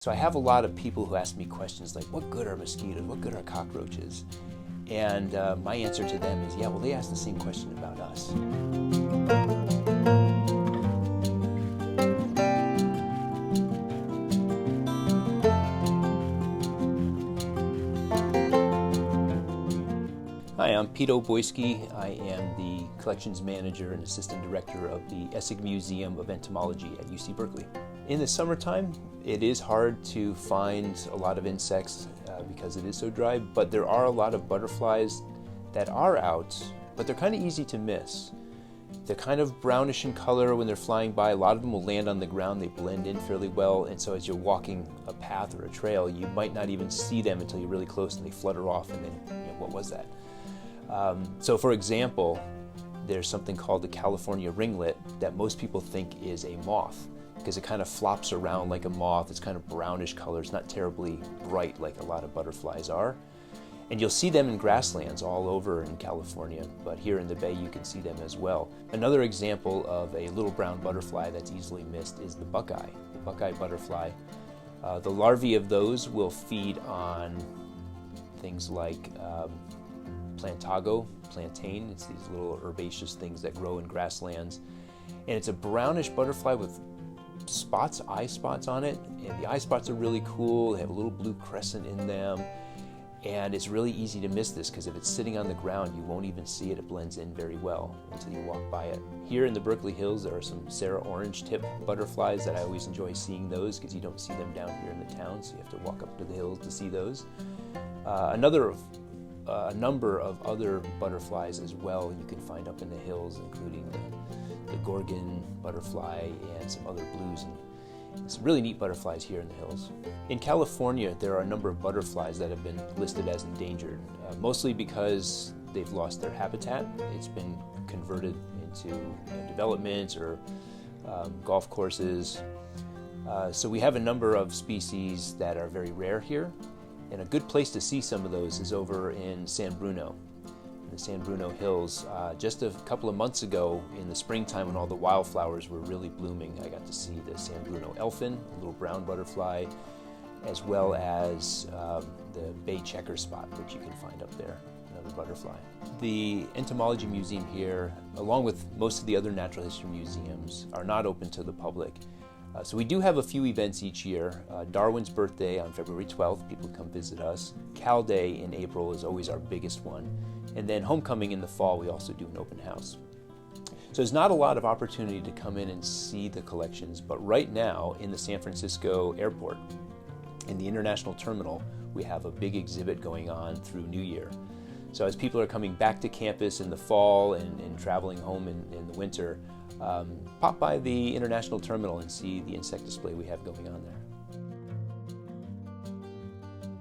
So I have a lot of people who ask me questions like, what good are mosquitoes? What good are cockroaches? And my answer to them is, yeah, well, they ask the same question about us. Hi, I'm Pete Oboyski. I am the collections manager and assistant director of the Essig Museum of Entomology at UC Berkeley. In the summertime, it is hard to find a lot of insects because it is so dry, but there are a lot of butterflies that are out, but they're kind of easy to miss. They're kind of brownish in color when they're flying by. A lot of them will land on the ground. They blend in fairly well, and so as you're walking a path or a trail, you might not even see them until you're really close and they flutter off, and then, what was that? So for example, there's something called the California ringlet that most people think is a moth because it kind of flops around like a moth. It's kind of brownish color. It's not terribly bright like a lot of butterflies are. And you'll see them in grasslands all over in California, but here in the Bay you can see them as well. Another example of a little brown butterfly that's easily missed is the buckeye butterfly. The larvae of those will feed on things like plantago, plantain. It's these little herbaceous things that grow in grasslands. And it's a brownish butterfly with spots, eye spots on it. And the eye spots are really cool. They have a little blue crescent in them. And it's really easy to miss this because if it's sitting on the ground, you won't even see it. It blends in very well until you walk by it. Here in the Berkeley Hills, there are some Sarah orange tip butterflies that I always enjoy seeing those because you don't see them down here in the town, so you have to walk up to the hills to see those. A number of other butterflies as well you can find up in the hills, including the gorgon butterfly and some other blues. And some really neat butterflies here in the hills. In California, there are a number of butterflies that have been listed as endangered, mostly because they've lost their habitat. It's been converted into developments or golf courses. So we have a number of species that are very rare here. And a good place to see some of those is over in San Bruno, in the San Bruno Hills. Just a couple of months ago in the springtime when all the wildflowers were really blooming, I got to see the San Bruno elfin, a little brown butterfly, as well as the bay checker spot, which you can find up there, another butterfly. The Entomology Museum here, along with most of the other natural history museums, are not open to the public. So we do have a few events each year. Darwin's birthday on February 12th, people come visit us. Cal Day in April is always our biggest one. And then Homecoming in the fall, we also do an open house. So there's not a lot of opportunity to come in and see the collections, but right now in the San Francisco airport, in the International Terminal, we have a big exhibit going on through New Year. So as people are coming back to campus in the fall and traveling home in the winter, pop by the International Terminal and see the insect display we have going on there.